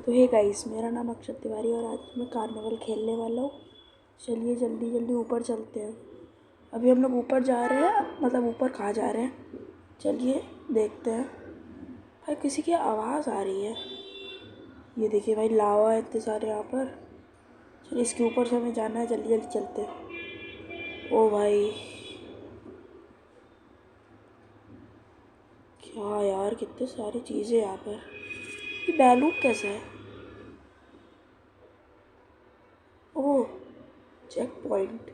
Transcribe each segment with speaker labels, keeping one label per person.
Speaker 1: तो hey guys, मेरा नाम अक्षत तिवारी और आज मैं कार्निवल खेलने वाला हूँ। चलिए जल्दी जल्दी ऊपर चलते हैं। अभी हम लोग ऊपर जा रहे हैं, मतलब ऊपर कहाँ जा रहे हैं चलिए देखते हैं। भाई किसी की आवाज़ आ रही है। ये देखिए भाई, लावा है इतने सारे यहाँ पर। चलिए इसके ऊपर से हमें जाना है, जल्दी जल्दी चलते हैं। ओ भाई, क्या यार, कितने सारी चीज़ें यहाँ पर। ये बैलून कैसे है? ओह, चेक पॉइंट।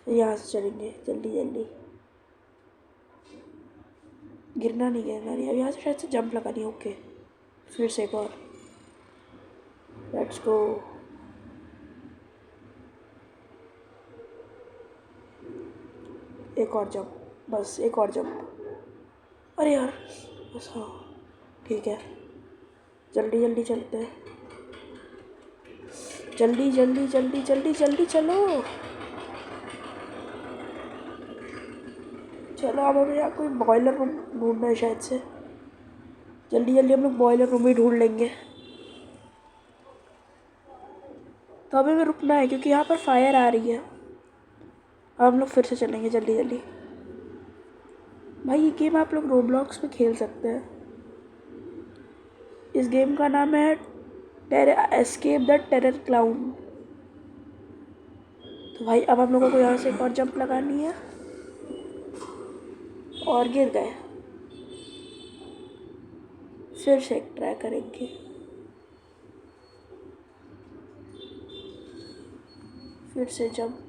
Speaker 1: फिर यहाँ से चलेंगे जल्दी जल्दी। गिरना नहीं। अब यहाँ से शायद से जंप लगानी है। ओके, फिर से एक और। Let's go. एक और जंप, बस एक और जंप। अरे यार, बस हाँ, ठीक है। जल्दी जल्दी चलते हैं। जल्दी जल्दी जल्दी जल्दी जल्दी चलो। चलो, अब हमें यहाँ कोई बॉयलर रूम ढूंढना है शायद से। जल्दी जल्दी हम लोग बॉयलर रूम ही ढूंढ लेंगे। तो अभी हमें रुकना है क्योंकि यहाँ पर फायर आ रही है। अब हम लोग फिर से चलेंगे जल्दी जल्दी। भाई ये गेम आप लोग रोब्लॉक्स पे खेल सकते हैं। इस गेम का नाम है एस्केप द टेरर क्लाउन। तो भाई अब हम लोगों को यहाँ से एक और जंप लगानी है। और गिर गए। फिर से एक ट्राई करेंगे। फिर से जंप।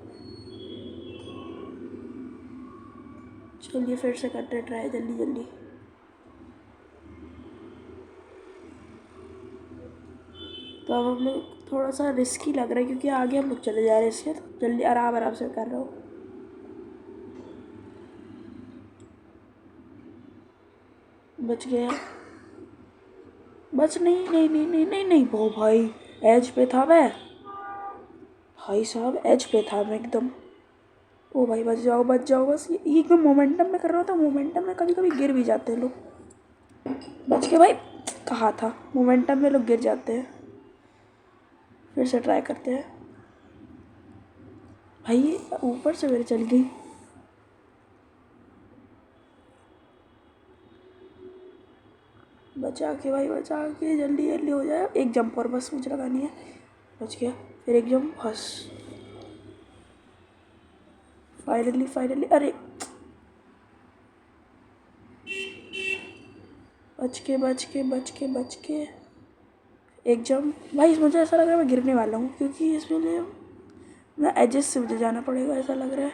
Speaker 1: चलिए फिर से करते हैं ट्राई जल्दी जल्दी। तो अब हम लोग थोड़ा सा रिस्की लग रहा है क्योंकि आगे हम लोग चले जा रहे हैं, इसलिए तो जल्दी आराम आराम से कर रहा हूँ। बच गया। बच नहीं नहीं नहीं नहीं नहीं नहीं वो भाई, एज पे था मैं। भाई साहब, एज पे था मैं एकदम। ओ भाई, बच जाओ बच जाओ, बस ये एकदम मोमेंटम में कर रहा था। मोमेंटम में कभी कभी गिर भी जाते हैं लोग। बच के भाई, कहा था मोमेंटम में लोग गिर जाते हैं। फिर से ट्राई करते हैं। भाई ये ऊपर से मेरे चल गई। बचा के भाई, बचा के, जल्दी जल्दी हो जाए। एक जंप और बस मुझे लगानी है। बच गया। फिर एक जंप, बस। फाइनली फाइनली, अरे बच के बच के बच के बच के। एक जंप। भाई मुझे ऐसा लग रहा है मैं गिरने वाला हूँ क्योंकि इसमें लिए मैं एजेस से मुझे जाना पड़ेगा, ऐसा लग रहा है।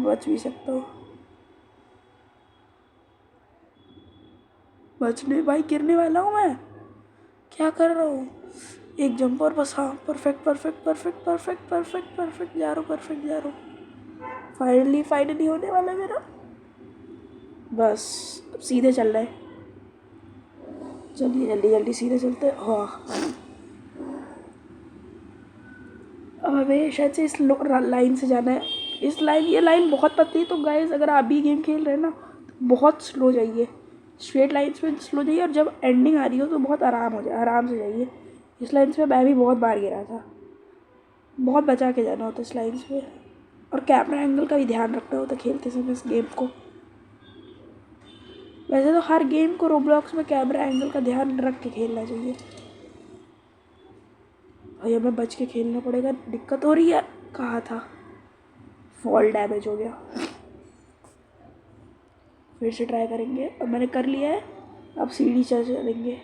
Speaker 1: बच भी सकता हूँ। बच नहीं भाई, गिरने वाला हूँ मैं। क्या कर रहा हूँ? एक जंप और बस। हाँ, perfect perfect perfect perfect perfect perfect जा रहा हूँ, परफेक्ट जा रहा हूँ। फाइनली फाइनली होने वाला है मेरा। बस अब सीधे चल रहे हैं। चलिए जल्दी जल्दी सीधे चलते हैं। हाँ, अब हमें शायद से इस लाइन से जाना है। इस लाइन, ये लाइन बहुत पतली है, तो गाइस अगर आप भी गेम खेल रहे हैं ना तो बहुत स्लो जाइए। स्ट्रेट लाइन्स में स्लो जाइए, और जब एंडिंग आ रही हो तो बहुत आराम हो जाए, आराम से जाइए। इस लाइन्स में मैं भी बहुत बार गिरा था। बहुत बचा के जाना होता है इस लाइन्स में। और कैमरा एंगल का भी ध्यान रखना होता है खेलते समय इस गेम को। वैसे तो हर गेम को रोब्लॉक्स में कैमरा एंगल का ध्यान रख के खेलना चाहिए। भाई हमें बच के खेलना पड़ेगा, दिक्कत हो रही है। कहा था, फॉल डैमेज हो गया। फिर से ट्राई करेंगे। अब मैंने कर लिया है, अब सीढ़ी चलेंगे।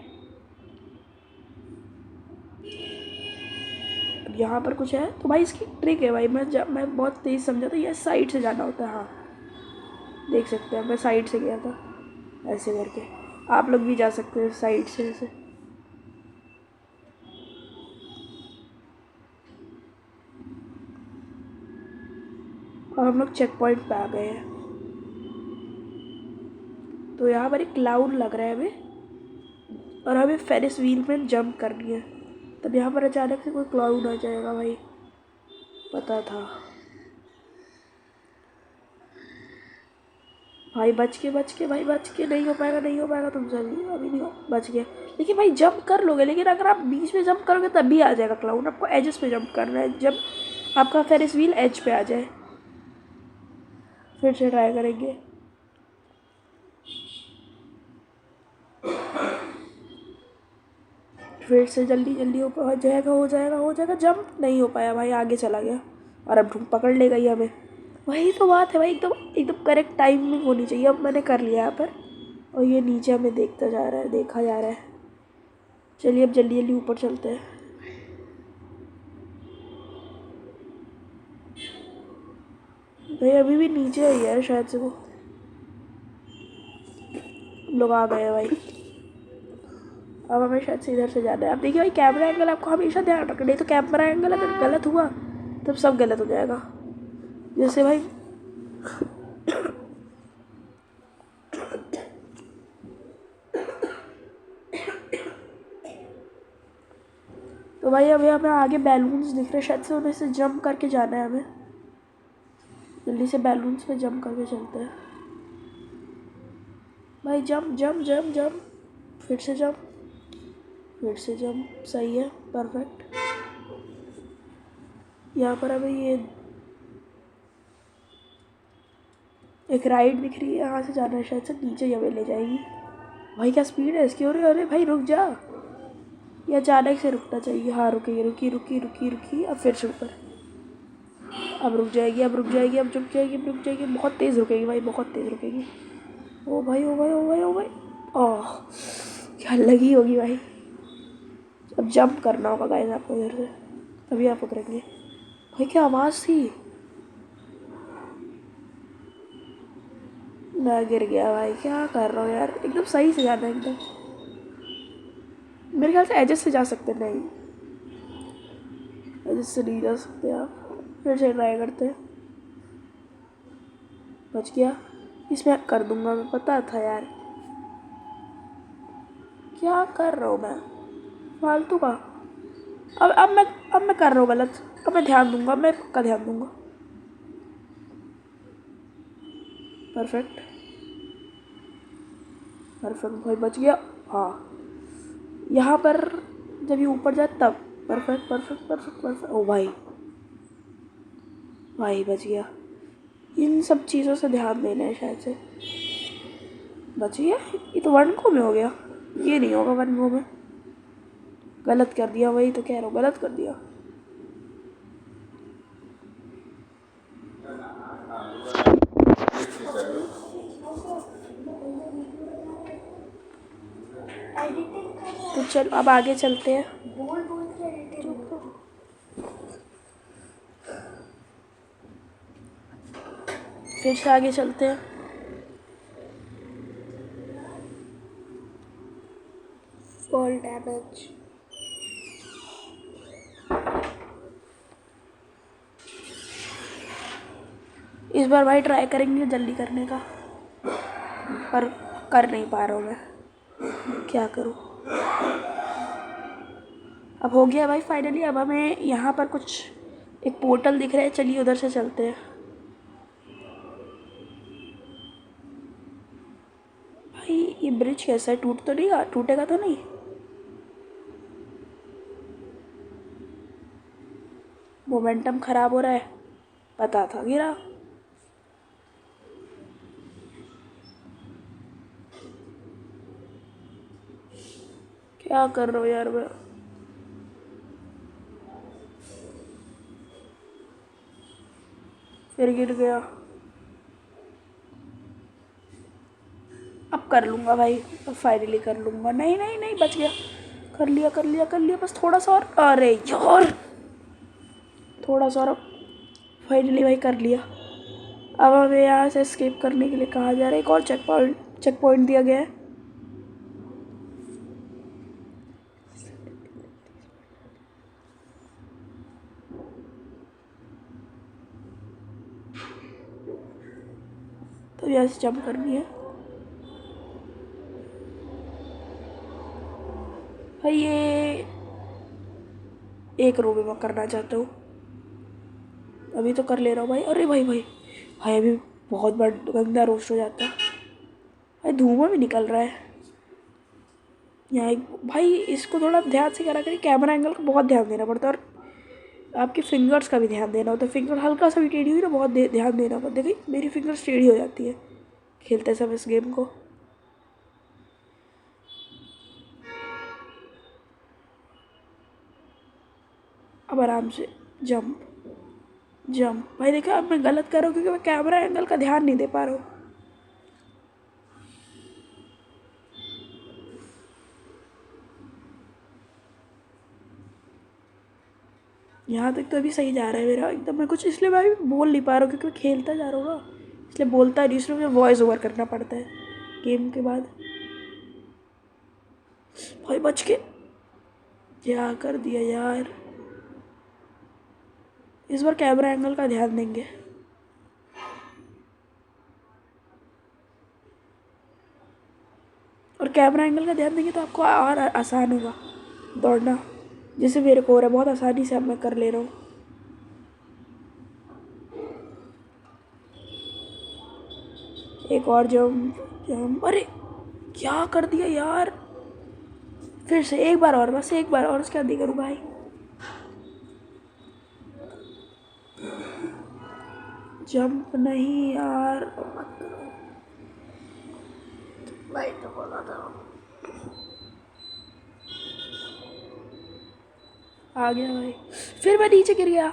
Speaker 1: अब यहाँ पर कुछ है तो भाई इसकी ट्रिक है भाई। मैं बहुत तेज़ समझा था, ये साइड से जाना होता है। हाँ, देख सकते हैं मैं साइड से गया था ऐसे करके। आप लोग भी जा सकते हो साइड से ऐसे। और हम लोग चेक पॉइंट पे आ गए हैं। तो यहाँ पर एक क्लाउड लग रहा है हमें, और हमें फेरिस व्हील में जंप करनी है। तब यहाँ पर अचानक से कोई क्लाउड आ जाएगा भाई, पता था। भाई बच के भाई बच के, नहीं हो पाएगा नहीं हो पाएगा तुमसे, अभी नहीं हो, बच गया। लेकिन भाई जंप कर लोगे, लेकिन अगर आप बीच में जंप करोगे तब भी आ जाएगा क्लाउन। आपको एजेस पे जंप करना है, जब आपका फेरिस व्हील एज पे आ जाए। फिर से ट्राई करेंगे। फिर से जल्दी जल्दी हो जाएगा हो जाएगा हो जाएगा। जंप नहीं हो पाया भाई, आगे चला गया। और अब पकड़ लेगा ही हमें। वही तो बात है भाई, एकदम एकदम करेक्ट टाइमिंग होनी चाहिए। अब मैंने कर लिया यहाँ पर, और ये नीचे हमें देखता जा रहा है, देखा जा रहा है। चलिए अब जल्दी जल्दी ऊपर चलते हैं। भाई अभी भी नीचे ही है शायद से वो। हम लोग आ गए हैं भाई। अब हमें शायद से इधर से जाना है। अब देखिए भाई, कैमरा एंगल आपको हमेशा ध्यान रखना, नहीं तो कैमरा एंगल अगर गलत हुआ तब सब गलत हो जाएगा। जैसे भाई तो भाई अभी हमें आगे बैलून्स दिख रहे हैं, शायद से उन्हें से जंप करके जाना है हमें। जल्दी से बैलून्स पे जंप करके चलते हैं भाई। जंप जंप जंप जंप, फिर से जंप, फिर से जंप। सही है, परफेक्ट। यहाँ पर अभी ये एक राइड दिख रही है, यहाँ से जाना है शायद से, नीचे ही हमें ले जाएगी। भाई क्या स्पीड है इसकी। अरे भाई रुक जा, या अचानक से रुकना चाहिए। हाँ रुकी रुकी रुकी रुकी रुकी, अब फिर से ऊपर। अब रुक जाएगी अब रुक जाएगी अब रुक जाएगी अब रुक जाएगी। बहुत तेज़ रुकेगी भाई, बहुत तेज़ रुकेगी। ओ भाई ओ भाई ओ भाई ओ भाई, ओह क्या लगी होगी भाई। अब जंप करना होगा गाइस आपको इधर से, तभी आप उतरेंगे। भाई क्या आवाज़ थी। मैं गिर गया भाई, क्या कर रहा हूँ यार। एकदम सही से जाना है एकदम। मेरे ख्याल से एजेस से जा सकते नहीं, एजेस से नहीं जा सकते आप। फिर से ट्राई करते हैं। बच गया, इसमें कर दूंगा मैं, पता था यार। क्या कर रहा हूँ मैं फालतू का। अब मैं कर रहा हूँ गलत। अब मैं ध्यान दूंगा, मैं पक्का ध्यान दूंगा। परफेक्ट परफेक्ट भाई, बच गया। हाँ यहाँ पर जब ये ऊपर जाए तब। Perfect perfect perfect perfect. ओ भाई भाई बच गया। इन सब चीज़ों से ध्यान देना है शायद से। बच गया। ये तो 1 को में हो गया, ये नहीं होगा 1 को में। गलत कर दिया, वही तो कह रहा हूँ, गलत कर दिया। तो चल अब आगे चलते हैं। फिर से आगे चलते हैं। Fall damage. इस बार भाई ट्राई करेंगे जल्दी करने का, पर कर नहीं पा रहा हूँ मैं, क्या करूँ। अब हो गया भाई फाइनली। अब हमें यहाँ पर कुछ एक पोर्टल दिख रहा है, चलिए उधर से चलते हैं। भाई ये ब्रिज कैसा है, टूट तो नहीं, टूटेगा तो नहीं। मोमेंटम खराब हो रहा है, पता था गिरा। क्या कर रहा हूँ यार मैं। फिर गिर गया। अब कर लूँगा भाई, अब फाइनली कर लूँगा। नहीं नहीं नहीं, बच गया। कर लिया कर लिया कर लिया, बस थोड़ा सा और। अरे यार थोड़ा सा और। फाइनली भाई कर लिया। अब हमें यहाँ से एस्केप करने के लिए कहा जा रहा है। एक और चेक पॉइंट दिया गया है। तो यहाँ से जंप करनी है भाई। ये एक रो में मैं करना चाहता हूँ, अभी तो कर ले रहा हूँ भाई। अरे भाई भाई भाई अभी बहुत बड़ा गंदा रोस्ट हो जाता है भाई। धुआं भी निकल रहा है यहाँ भाई। इसको थोड़ा ध्यान से करा करिए, कैमरा एंगल को बहुत ध्यान देना पड़ता है और आपके फिंगर्स का भी ध्यान देना होता है। फिंगर हल्का सा भी टेढ़ी हुई ना, बहुत ध्यान देना पड़ता है। देखिए मेरी फिंगर्स टेढ़ी हो जाती है खेलते समय इस गेम को। अब आराम से जंप जंप भाई। देखा अब मैं गलत कर रहा हूँ क्योंकि मैं कैमरा एंगल का ध्यान नहीं दे पा रहा हूँ। यहाँ तक तो अभी सही जा रहा है मेरा एकदम। मैं कुछ इसलिए मैं अभी बोल नहीं पा रहा हूँ क्योंकि मैं खेलता जा रहा हूँ ना, इसलिए बोलता नहीं। इसलिए मुझे वॉइस ओवर करना पड़ता है गेम के बाद। भाई बच के, क्या कर दिया यार। इस बार कैमरा एंगल का ध्यान देंगे। और कैमरा एंगल का ध्यान देंगे तो आपको और आसान होगा दौड़ना, जैसे मेरे को हो रहा है। बहुत आसानी से अब मैं कर ले रहा हूँ। एक और जंप जंप। अरे क्या कर दिया यार। फिर से एक बार और, बस एक बार और, उसके बाद नहीं करूँ भाई। जंप नहीं यार, भाई तो बोला था। आ गया भाई, फिर मैं नीचे गिर गया।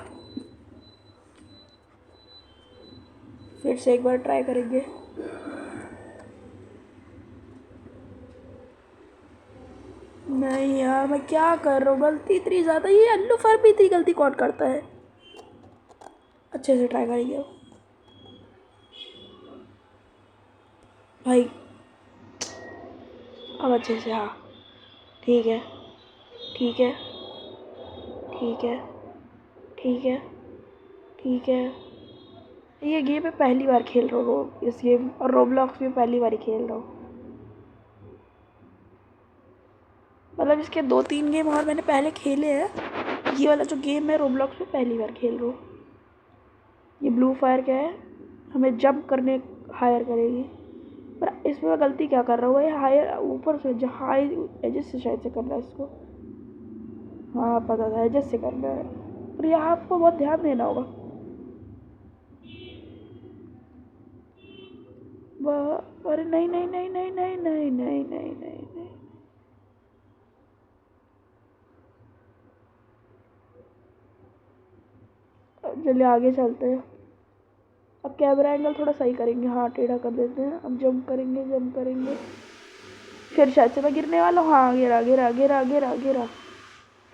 Speaker 1: फिर से एक बार ट्राई करेंगे। नहीं यार मैं क्या कर रहा हूँ, गलती इतनी ज़्यादा। ये येलो फर भी इतनी गलती कौन करता है। अच्छे से ट्राई करेंगे भाई। अब अच्छे से, हाँ ठीक है ठीक है ठीक है ठीक है ठीक है। ये गेम मैं पहली बार खेल रहा हूँ इस गेम, और रोब्लॉक्स भी पहली बार ही खेल रहा हूँ। मतलब इसके 2-3 गेम और मैंने पहले खेले हैं। ये वाला जो गेम है रोब्लॉक्स में पहली बार खेल रहा हूँ। ये ब्लू फायर क्या है, हमें जंप करने हायर करेगी। पर इसमें मैं गलती क्या कर रहा हूँ, ये हायर ऊपर से, जो हाई एजेस से शायद से करना है इसको। हाँ पता था, एजेस से करना है। पर यहाँ आपको बहुत ध्यान देना होगा। अरे नहीं नहीं नहीं नहीं नहीं नहीं नहीं नहीं नहीं नहीं। चलिए आगे चलते हैं। अब कैमरा एंगल थोड़ा सही करेंगे, हाँ टेढ़ा कर देते हैं। अब जंप करेंगे जंप करेंगे। फिर शायद से मैं गिरने वाला हूँ। हाँ गिरा गिरा गिरा गिरा गिरा।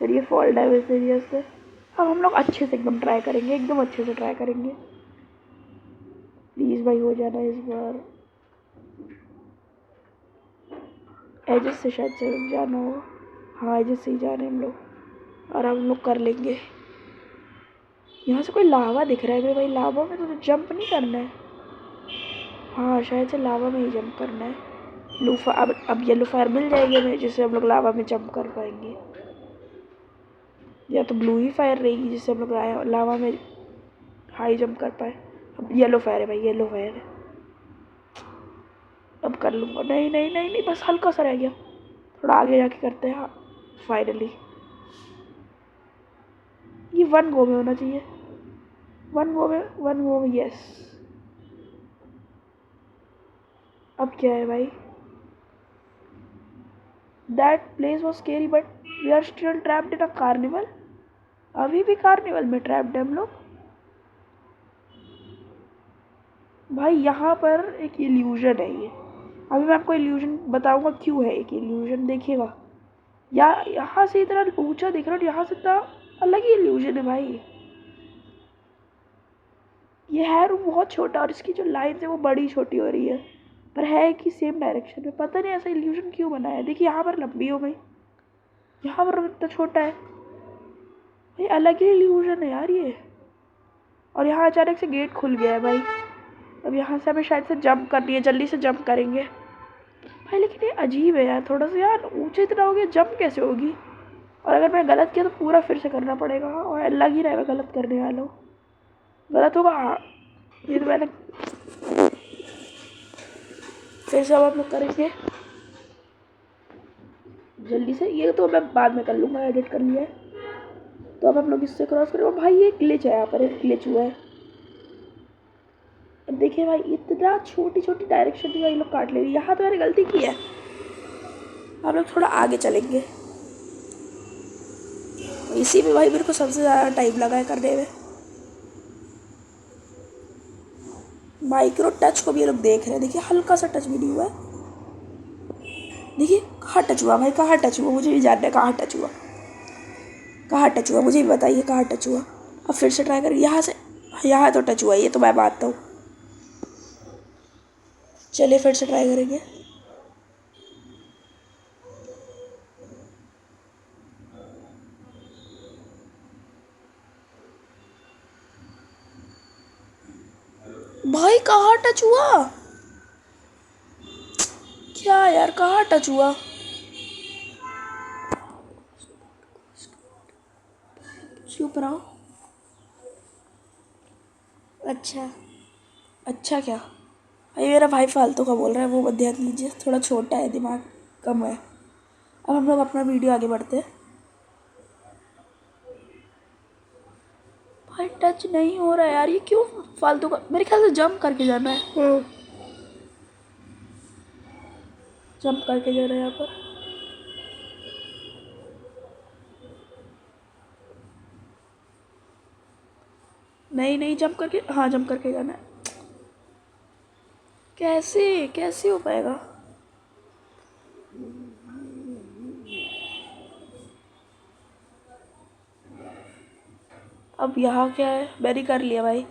Speaker 1: फिर ये फॉल डैमेज एरिया से। अब हम लोग अच्छे से एकदम ट्राई करेंगे, एकदम अच्छे से ट्राई करेंगे। प्लीज़ भाई हो जाना इस बार। एजेस से शायद से जाना होगा। हाँ एजेस से ही जा रहे हैं हम लोग, और हम लोग कर लेंगे। यहाँ से कोई लावा दिख रहा है मेरे भाई। लावा में तो जंप नहीं करना है। हाँ शायद से लावा में ही जंप करना है। लूफा अब येलो फायर मिल जाएगी हमें, जिससे हम लोग लावा में जंप कर पाएंगे। या तो ब्लू ही फायर रहेगी जिससे हम लोग लावा में हाई जंप कर पाए। अब येलो फायर है भाई, येलो फायर है। अब कर लूँगा। नहीं नहीं नहीं नहीं, बस हल्का सा रह गया। थोड़ा आगे जाके करते हैं। हाँ फाइनली ये 1 गो में होना चाहिए। 1 गो में, 1 गो में, यस। अब क्या है भाई। That place was scary but we are still trapped in a carnival. अभी भी कार्निवल में ट्रैप्ड है हम लोग भाई। यहाँ पर एक इल्यूजन है ये। अभी मैं आपको इल्यूजन बताऊंगा क्यों है एक इल्यूजन, देखिएगा। यहाँ से इतना ऊंचा दिख रहा है, यहाँ से इतना अलग ही इल्यूजन है भाई। ये है रूम बहुत छोटा, और इसकी जो लाइन है वो बड़ी छोटी हो रही है, पर है कि सेम डायरेक्शन में। पता नहीं ऐसा इल्यूजन क्यों बनाया है। देखिए यहाँ पर लंबी हो गई, यहाँ पर इतना छोटा है भाई। अलग ही इल्यूजन है यार ये। और यहाँ अचानक से गेट खुल गया है भाई। अब यहाँ से हमें शायद से जंप करनी है, जल्दी से जंप करेंगे भाई। लेकिन ये अजीब है यार थोड़ा सा। यार ऊंचे इतना हो गया, जंप कैसे होगी। और अगर मैं गलत किया तो पूरा फिर से करना पड़ेगा, और अलग ही रहेगा गलत करने वाला हूँ। गलत होगा हाँ। ये तो मैंने फिर से अब हम लोग करेंगे जल्दी से। ये तो मैं बाद में कर लूँगा, एडिट कर लिया है। तो अब हम लोग इससे क्रॉस करेंगे। भाई ये ग्लिच है, यहाँ पर एक ग्लिच हुआ है। अब देखिए भाई, इतना छोटी छोटी डायरेक्शन में ये लोग काट ले रही है। यहाँ तो मैंने गलती की है। हम लोग थोड़ा आगे चलेंगे। इसी में भाई मेरे को सबसे ज़्यादा टाइम लगा है करने में। माइक्रो टच को भी ये लोग देख रहे हैं। देखिए हल्का सा टच भी नहीं हुआ है। देखिए कहाँ टच हुआ भाई, कहाँ टच हुआ, मुझे भी जानना है कहाँ टच हुआ, कहाँ टच हुआ, मुझे भी बताइए कहाँ टच हुआ। अब फिर से ट्राई करें यहाँ से। यहाँ तो टच हुआ, ये तो मैं मानता हूँ। चलिए फिर से ट्राई करेंगे। भाई कहाँ टच हुआ, क्या यार, कहाँ टच हुआ। चुप रहो। अच्छा अच्छा क्या भाई, मेरा भाई फालतू का बोल रहा है, वो मत ध्यान दीजिए, थोड़ा छोटा है, दिमाग कम है। अब हम लोग अपना वीडियो आगे बढ़ते हैं। भाई टच नहीं हो रहा है यार, ये क्यों फालतू का। मेरे ख्याल से जंप करके जाना है। जंप करके जाना है यहाँ पर। नहीं नहीं, जंप करके, हाँ जंप करके जाना है। कैसे कैसे हो पाएगा। अब यहाँ क्या है, मैंने कर लिया भाई।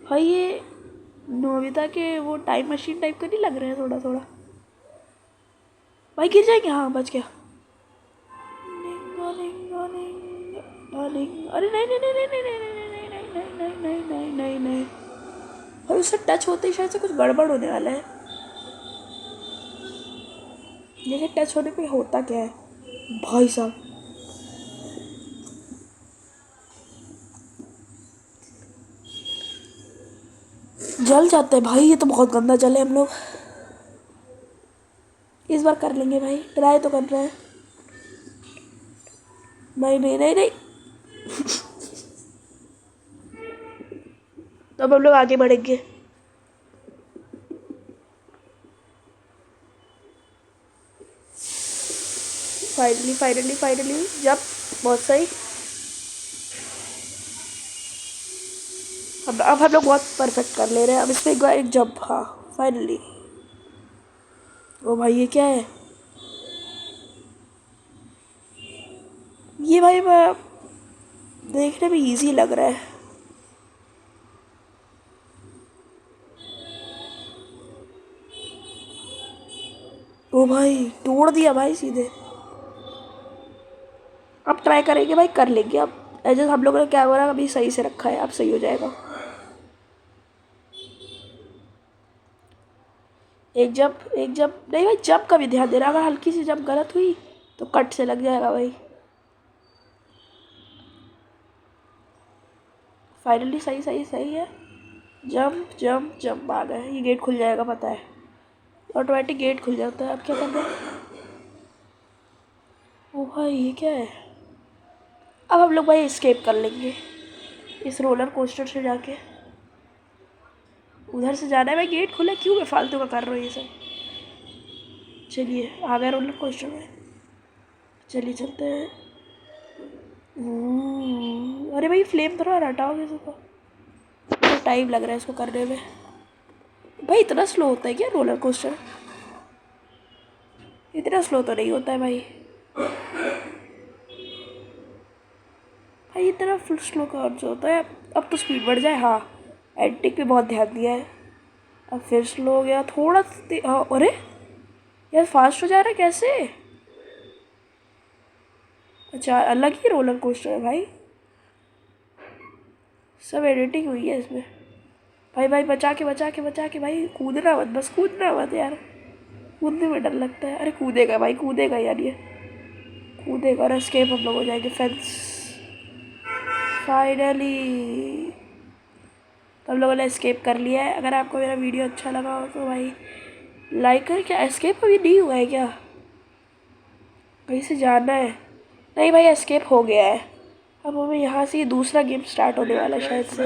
Speaker 1: भाई ये नोबिता के वो टाइम मशीन टाइप का नहीं लग रहा है थोड़ा थोड़ा। भाई गिर जाएंगे, हाँ बच गया। अरे नहीं नहीं नहीं नहीं नहीं नहीं नहीं नहीं नहीं नहीं नहीं नहीं नहीं। भाई उससे टच होते ही शायद से कुछ गड़बड़ होने वाला है। ये टच होने पे होता क्या है भाई साहब। जल जाते हैं भाई, ये तो बहुत गंदा जले हम लोग। इस बार कर लेंगे भाई, ट्राई तो कर रहे हैं। नहीं नहीं नहीं नहीं। तो अब हम लोग आगे बढ़ेंगे। फाइनली फाइनली फाइनली जब, बहुत सही। अब हम लोग बहुत परफेक्ट कर ले रहे हैं। अब इस पर एक जंप, हाँ फाइनली। ओ भाई ये क्या है, ये भाई मैं देखने में इजी लग रहा है। ओ भाई तोड़ दिया भाई सीधे। अब ट्राई करेंगे भाई, कर लेंगे अब। ऐसे हम लोगों ने कैमरा अभी सही से रखा है, अब सही हो जाएगा। एक जंप नहीं भाई, जंप का भी ध्यान देना, अगर हल्की सी जंप गलत हुई तो कट से लग जाएगा भाई। फाइनली सही सही सही है। जंप जंप जंप आ गए, ये गेट खुल जाएगा पता है, ऑटोमेटिक गेट खुल जाता है। अब क्या करना है। ओ भाई ये क्या है। अब हम लोग भाई एस्केप कर लेंगे इस रोलर कोस्टर से जाके। उधर से जाना है भाई, गेट खुला क्यों मैं फालतू का कर रहा हूँ ये सब। चलिए आ गए रोलर कोस्टर में, चलिए चलते हैं। अरे भाई फ्लेम थोड़ा हटाओगे इसको, तो टाइम लग रहा है इसको करने में। भाई इतना स्लो होता है क्या रोलर कोस्टर, इतना स्लो तो नहीं होता है भाई। भाई इतना फुल स्लो कौन सा होता है। अब तो स्पीड बढ़ जाए, हाँ एडिटिंग पे बहुत ध्यान दिया है। अब फिर स्लो हो गया थोड़ा। हाँ अरे यार फास्ट हो जा रहा है कैसे। अच्छा अलग ही रोलर कोस्टर है भाई, सब एडिटिंग हुई है इसमें। भाई भाई बचा के भाई, कूदना मत, बस कूदना मत यार, कूदने में डर लगता है। अरे कूदेगा भाई, कूदेगा यार, ये कूदेगा और एस्केप हम लोग हो जाएंगे। Fence finally. तो हम लोगों ने एस्केप कर लिया है। अगर आपको मेरा वीडियो अच्छा लगा हो तो भाई लाइक कर। क्या एस्केप अभी नहीं हुआ है क्या? कहीं से जाना है? नहीं भाई एस्केप हो गया है। अब हमें यहाँ से ये दूसरा गेम स्टार्ट होने वाला है शायद से।